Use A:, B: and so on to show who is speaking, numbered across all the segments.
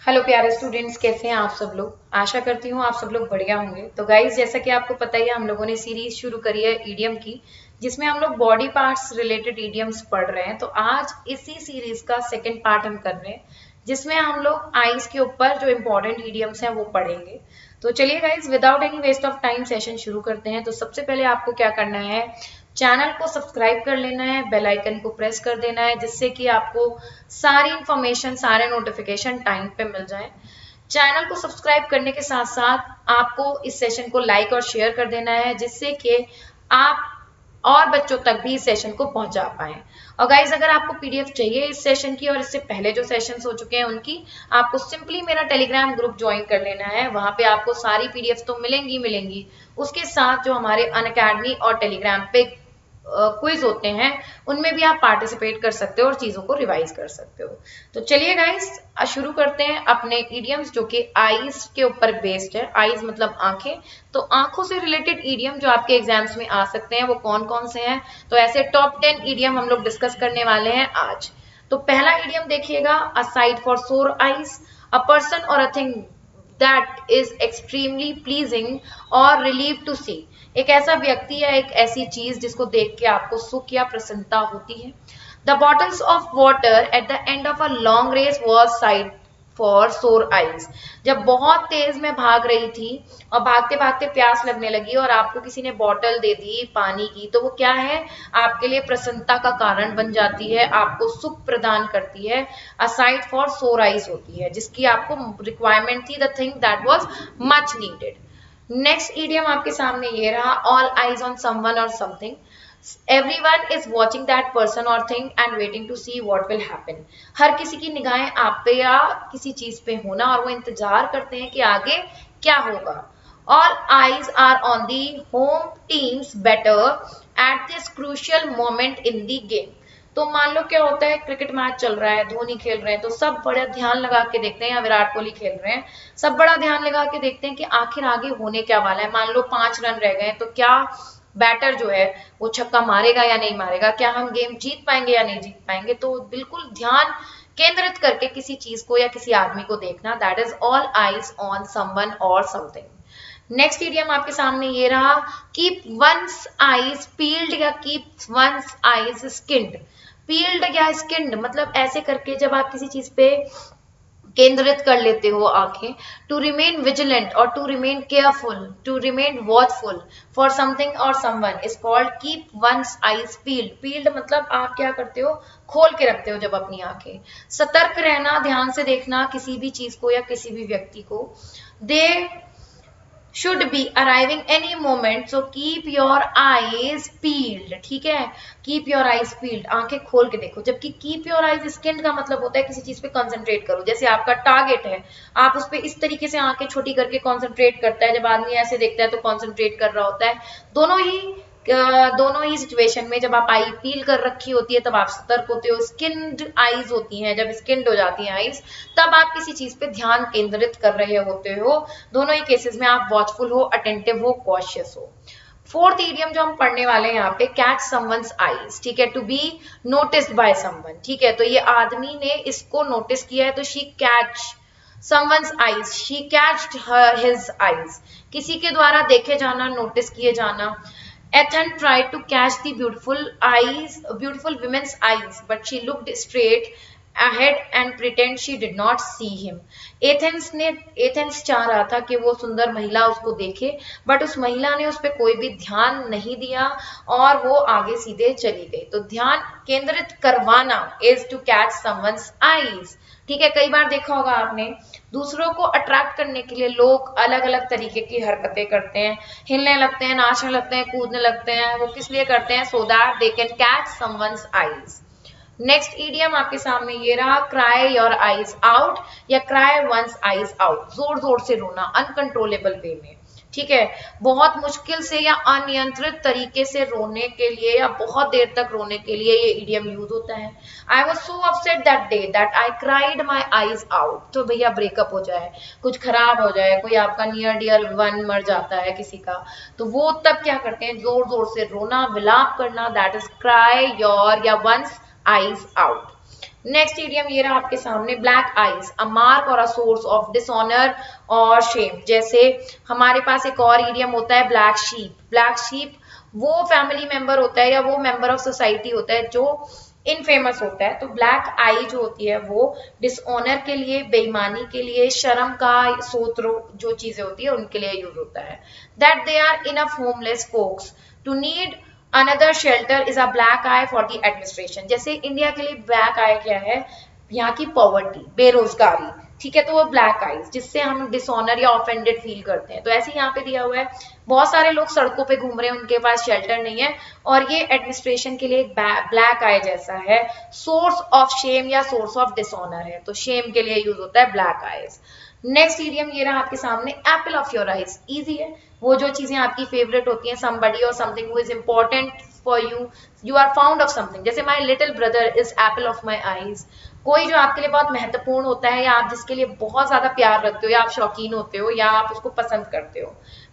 A: Hello प्यारे students, कैसे हैं आप सब लोग। आशा करती हूँ आप सब लोग बढ़िया होंगे। तो गाइज, जैसा कि आपको पता ही है, हम लोगों ने सीरीज शुरू करी है ईडियम की, जिसमें हम लोग बॉडी पार्ट्स रिलेटेड ईडियम्स पढ़ रहे हैं। तो आज इसी सीरीज का सेकंड पार्ट हम कर रहे हैं, जिसमें हम लोग आईज के ऊपर जो इम्पोर्टेंट ईडियम्स हैं वो पढ़ेंगे। तो चलिए guys, without any waste of time session शुरू करते हैं। तो सबसे पहले आपको क्या करना है, चैनल को सब्सक्राइब कर लेना है, बेल आइकन को प्रेस कर देना है, जिससे कि आपको सारी इंफॉर्मेशन, सारे नोटिफिकेशन टाइम पे मिल जाए। चैनल को सब्सक्राइब करने के साथ साथ आपको इस सेशन को लाइक और शेयर कर देना है, जिससे कि आप और बच्चों तक भी इस सेशन को पहुंचा पाएं। और गाइज, अगर आपको पीडीएफ चाहिए इस सेशन की और इससे पहले जो सेशंस हो चुके हैं उनकी, आपको सिंपली मेरा टेलीग्राम ग्रुप ज्वाइन कर लेना है। वहां पे आपको सारी पीडीएफ तो मिलेंगी, उसके साथ जो हमारे अनअकैडमी और टेलीग्राम पे क्विज होते हैं उनमें भी आप पार्टिसिपेट कर सकते हो और चीजों को रिवाइज कर सकते हो। तो चलिए गाइस, शुरू करते हैं अपने इडियम्स, जो कि आईज के ऊपर बेस्ड है। आईज मतलब आंखें, तो आंखों से रिलेटेड इडियम जो आपके एग्जाम्स में आ सकते हैं वो कौन कौन से हैं। तो ऐसे टॉप 10 इडियम हम लोग डिस्कस करने वाले हैं आज। तो पहला इडियम देखिएगा, अ साइट फॉर सोर आईज, अ पर्सन और a thing that is extremely pleasing or relieved to see। एक ऐसा व्यक्ति या एक ऐसी चीज जिसको देख के आपको सुख या प्रसन्नता होती है। The bottles of water at the end of a long race was sight for sore eyes। जब बहुत तेज में भाग रही थी और भागते भागते प्यास लगने लगी और आपको किसी ने बॉटल दे दी पानी की, तो वो क्या है, आपके लिए प्रसन्नता का कारण बन जाती है, आपको सुख प्रदान करती है। अ साइट फॉर सोर आइज होती है, जिसकी आपको रिक्वायरमेंट थी, the thing that was much needed. Next idiom आपके सामने ये रहा, ऑल आइज ऑन समवन और something. Everyone is watching that person or thing and waiting to see what will happen। हर किसी की निगाहें आप पे या किसी चीज पे होना और वो इंतजार करते हैं कि आगे क्या होगा। All eyes are on the home teams better at this crucial moment in the game। तो मान लो क्या होता है, क्रिकेट मैच चल रहा है, धोनी खेल रहे हैं, तो सब बड़ा ध्यान लगा के देखते हैं, या विराट कोहली खेल रहे हैं, सब बड़ा ध्यान लगा के देखते हैं कि आखिर आगे होने क्या वाला है। मान लो 5 रन रह गए, तो क्या बैटर जो है वो छक्का मारेगा या नहीं मारेगा, क्या हम गेम जीत पाएंगे या नहीं जीत पाएंगे। तो बिल्कुल ध्यान केंद्रित करके किसी चीज को या किसी आदमी को देखना, that is all eyes on someone और समथिंग। नेक्स्ट इडियम आपके सामने ये रहा, कीप वंस आइज पील्ड या keep once eyes skinned. Peeled या स्किन्ड मतलब ऐसे करके जब आप किसी चीज पे केंद्रित कर लेते हो आंखें। टू रिमेन विजिलेंट और to remain careful, to remain watchful for something और someone is called keep one's eyes peeled. Peeled मतलब आप क्या करते हो, खोल के रखते हो जब अपनी आंखें। सतर्क रहना, ध्यान से देखना किसी भी चीज को या किसी भी व्यक्ति को। दे should be arriving any moment, so keep your eyes peeled। ठीक है, keep your eyes peeled, आंखें खोल के देखो। जबकि keep your eyes skinned का मतलब होता है किसी चीज पे कंसंट्रेट करो। जैसे आपका टारगेट है, आप उस पर इस तरीके से आंखें छोटी करके कंसंट्रेट करता है। जब आदमी ऐसे देखता है तो कंसंट्रेट कर रहा होता है। दोनों ही सिचुएशन में जब आप आई पील कर रखी होती है तब आप सतर्क होते हो। स्किन्ड आईज होती हैं, जब स्किन्ड हो जाती हैं आईज, तब आप किसी चीज पे ध्यान केंद्रित कर रहे होते हो। दोनों ही केसेस में आप वॉचफुल हो, अटेंटिव हो, कॉशियस हो। फोर्थ इडियम जो हम पढ़ने वाले हैं यहाँ पे, कैच समवन्स आईज। ठीक है, to be noticed by someone. ठीक है, तो ये आदमी ने इसको नोटिस किया है, तो she catch someone's eyes, she catched his eyes। किसी के द्वारा देखे जाना, नोटिस किए जाना। Ethan tried to catch the beautiful women's eyes, but she looked straight ahead and pretend she did not see him। Athens चाह रहा था कि वो सुंदर महिला उसको देखे, बट उस महिला ने उस पर कोई भी ध्यान नहीं दिया और वो आगे सीधे चली गई। तो ध्यान केंद्रित करवाना is to catch someone's eyes। ठीक है, कई बार देखा होगा आपने, दूसरों को अट्रैक्ट करने के लिए लोग अलग अलग तरीके की हरकतें करते हैं, हिलने लगते हैं, नाचने लगते हैं, कूदने लगते हैं। वो किस लिए करते हैं, so that they can catch someone's eyes. Next idiom आपके सामने ये रहा, क्राई योर आईज आउट या क्राई वंस आईज आउट। जोर जोर से रोना, अनकंट्रोलेबल वे में। ठीक है, बहुत मुश्किल से या अनियंत्रित तरीके से रोने के लिए या बहुत देर तक रोने के लिए ये इडियम यूज होता है। I was so upset that day that I cried my eyes out. तो भैया ब्रेकअप हो जाए, कुछ खराब हो जाए, कोई आपका नियर डियर वन मर जाता है किसी का, तो वो तब क्या करते हैं, जोर जोर से रोना, विलाप करना, दैट इज क्राई योर या one's eyes out. Next idiom ये रहा आपके सामने, ब्लैक आईज, अ मार्क और अ सोर्स ऑफ डिसऑनर और शेम। जैसे हमारे पास एक और ईडियम होता है ब्लैक शीप। ब्लैक शीप वो फैमिली मेंबर होता है या वो मेंबर ऑफ सोसाइटी होता है जो इनफेमस होता है। तो ब्लैक आई जो होती है वो डिसऑनर के लिए, बेईमानी के लिए, शर्म का स्रोत जो चीजें होती है उनके लिए यूज होता है। That they are enough homeless folks to need another shelter is a black eye for the administration. जैसे इंडिया के लिए ब्लैक आई क्या है, यहाँ की पॉवर्टी, बेरोजगारी, ठीक है, तो वो ब्लैक आईज जिससे हम डिसऑनर या ऑफेंडेड फील करते हैं। तो ऐसे यहाँ पे दिया हुआ है, बहुत सारे लोग सड़कों पे घूम रहे हैं, उनके पास शेल्टर नहीं है और ये एडमिनिस्ट्रेशन के लिए एक ब्लैक आई जैसा है, सोर्स ऑफ शेम या सोर्स ऑफ डिसऑनर है, तो शेम के लिए यूज होता है ब्लैक आईज। नेक्स्ट ईडियम ये रहा आपके सामने, Apple of your eyes. Easy है, वो जो चीजें आपकी फेवरेट होती हैं, somebody और something who is important for you, you are fond of something। जैसे my little brother is apple of my eyes। कोई जो आपके लिए बहुत महत्वपूर्ण होता है या आप जिसके लिए बहुत ज्यादा प्यार रखते हो या आप शौकीन होते हो या आप उसको पसंद करते हो।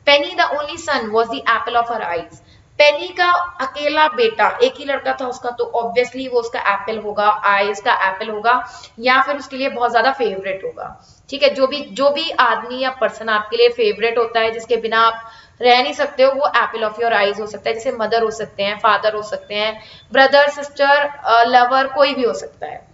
A: Penny the only son was the apple of her eyes. Penny का अकेला बेटा, एक ही लड़का था उसका, तो ऑब्वियसली वो उसका एप्पल होगा, आईज का एप्पल होगा या फिर उसके लिए बहुत ज्यादा फेवरेट होगा। ठीक है, जो भी आदमी या पर्सन आपके लिए फेवरेट होता है, जिसके बिना आप रह नहीं सकते हो, वो एप्पल ऑफ योर आईज हो सकता है। जैसे मदर हो सकते हैं, फादर हो सकते हैं, ब्रदर, सिस्टर, लवर, कोई भी हो सकता है।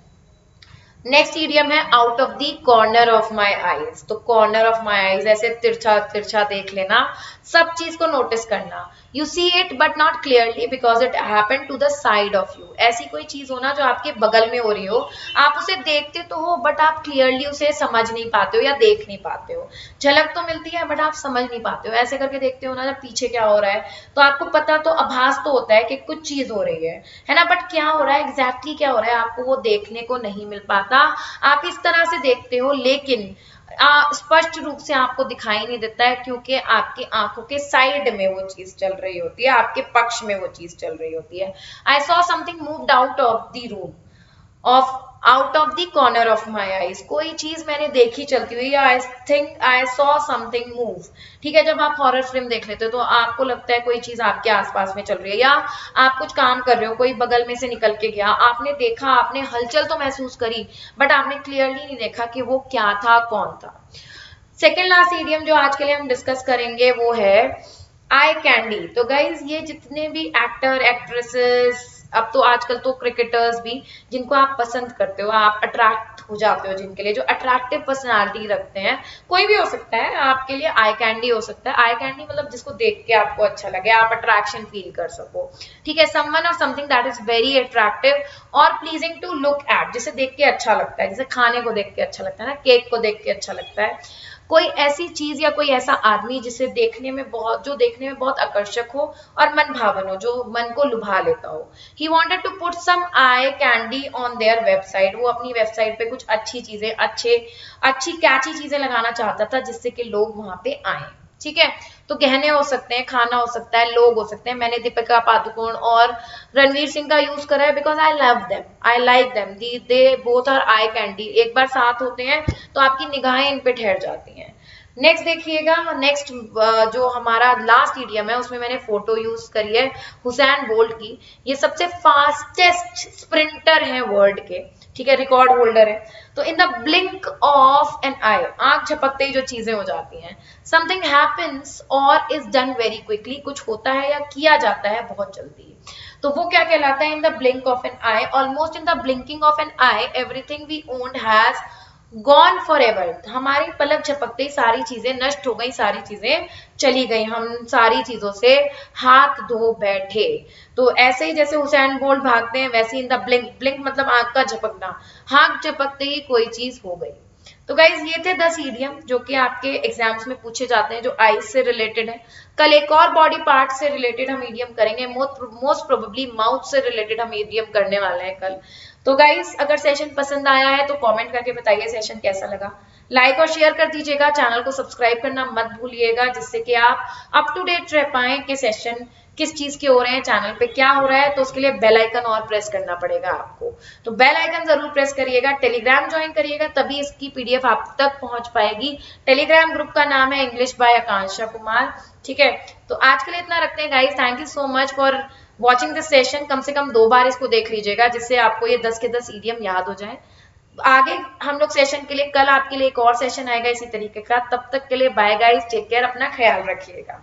A: नेक्स्ट ईडियम है out of the corner of my eyes. तो कॉर्नर ऑफ माई आईज ऐसे तिरछा तिरछा देख लेना, सब चीज को नोटिस करना। You see it but not clearly because it happen to the side of you. ऐसी कोई चीज हो ना जो आपके बगल में हो रही हो, आप उसे देखते तो हो बट आप क्लियरली उसे समझ नहीं पाते हो या देख नहीं पाते हो। झलक तो मिलती है बट आप समझ नहीं पाते हो। ऐसे करके देखते हो ना जब पीछे क्या हो रहा है, तो आपको पता तो, आभास तो होता है कि कुछ चीज हो रही है ना, बट क्या हो रहा है, एग्जैक्टली क्या हो रहा है, आपको वो देखने को नहीं मिल पाता। आप इस तरह से देखते हो लेकिन स्पष्ट रूप से आपको दिखाई नहीं देता है, क्योंकि आपकी आंखों के साइड में वो चीज चल रही होती है, आपके पक्ष में वो चीज चल रही होती है। I saw something moved out of the room of out of the corner of my eyes. कोई चीज मैंने देखी चलती हुई, I think I saw something move. ठीक है, जब आप हॉरर फिल्म देख लेते हो तो आपको लगता है कोई चीज आपके आसपास में चल रही है, या आप कुछ काम कर रहे हो, कोई बगल में से निकल के गया, आपने देखा, आपने हलचल तो महसूस करी बट आपने क्लियरली नहीं देखा कि वो क्या था, कौन था। सेकेंड लास्ट ईडियम जो आज के लिए हम डिस्कस करेंगे वो है आई कैंडी। तो गाइज ये जितने भी एक्टर, एक्ट्रेसेस, अब तो आजकल तो क्रिकेटर्स भी, जिनको आप पसंद करते हो, आप अट्रैक्ट हो जाते हो, जिनके लिए, जो अट्रैक्टिव पर्सनालिटी रखते हैं, कोई भी हो सकता है, आपके लिए आई कैंडी हो सकता है। आई कैंडी मतलब जिसको देख के आपको अच्छा लगे, आप अट्रैक्शन फील कर सको। ठीक है, समवन और something that is very attractive और प्लीजिंग टू लुक एट, जिसे देख के अच्छा लगता है, जैसे खाने को देख के अच्छा लगता है ना, केक को देख के अच्छा लगता है। कोई ऐसी चीज या कोई ऐसा आदमी जिसे देखने में बहुत आकर्षक हो और मन भावन हो, जो मन को लुभा लेता हो। He wanted to put some eye candy on their website। वो अपनी वेबसाइट पे कुछ अच्छी चीजें, अच्छी कैची चीजें लगाना चाहता था जिससे कि लोग वहां पे आए। ठीक है, तो गहने हो सकते हैं, खाना हो सकता है, लोग हो सकते हैं। मैंने दीपिका पादुकोण और रणवीर सिंह का यूज करा है because I love them, I like them, they both are eye candy. एक बार साथ होते हैं तो आपकी निगाहें इन पे ठहर जाती हैं। नेक्स्ट देखिएगा, नेक्स्ट जो हमारा लास्ट ईडियम है उसमें मैंने फोटो यूज करी है हुसैन बोल्ट की। ये सबसे फास्टेस्ट स्प्रिंटर है वर्ल्ड के, ठीक है, रिकॉर्ड होल्डर है। तो in the blink of an eye, आंख झपकते ही जो चीजें हो जाती हैं, समथिंग हैपेंस और इज डन वेरी क्विकली, कुछ होता है या किया जाता है बहुत जल्दी, तो वो क्या कहलाता है, in the blink of an eye, almost in the blinking of an eye everything we owned has gone forever. हमारी पलक झपकते ही सारी चीजें नष्ट हो गई, सारी चीजें चली गई, हम सारी चीजों से हाथ धो बैठे। तो ऐसे ही जैसे हुसैन बोल्ट भागते हैं, वैसे इन द ब्लिंक, ब्लिंक मतलब आंख का झपकना, आंख झपकते ही कोई चीज हो गई। तो गाइज ये थे 10 ईडियम जो कि आपके एग्जाम्स में पूछे जाते हैं, जो आईज से रिलेटेड है। कल एक और बॉडी पार्ट से रिलेटेड हम ईडियम करेंगे, मोस्ट प्रोबेबली माउथ से रिलेटेड हम ईडियम करने वाले हैं कल। तो गाइज अगर सेशन पसंद आया है तो कमेंट करके बताइए सेशन कैसा लगा, लाइक और शेयर कर दीजिएगा, चैनल को सब्सक्राइब करना मत भूलिएगा, जिससे कि आप अप टू डेट रह पाए कि सेशन किस चीज के हो रहे हैं, चैनल पे क्या हो रहा है। तो उसके लिए बेल आइकन और प्रेस करना पड़ेगा आपको, तो बेल आइकन जरूर प्रेस करिएगा। टेलीग्राम ज्वाइन करिएगा, तभी इसकी पीडीएफ आप तक पहुंच पाएगी। टेलीग्राम ग्रुप का नाम है इंग्लिश बाय आकांक्षा कुमार। ठीक है, तो आज के लिए इतना रखते हैं guys. Thank you so much for watching this session कम से कम 2 बार इसको देख लीजिएगा, जिससे आपको ये 10 के 10 ईडियम याद हो जाए। आगे हम लोग सेशन के लिए, कल आपके लिए एक और सेशन आएगा इसी तरीके का। तब तक के लिए बाय गाइस, टेक केयर, अपना ख्याल रखिएगा।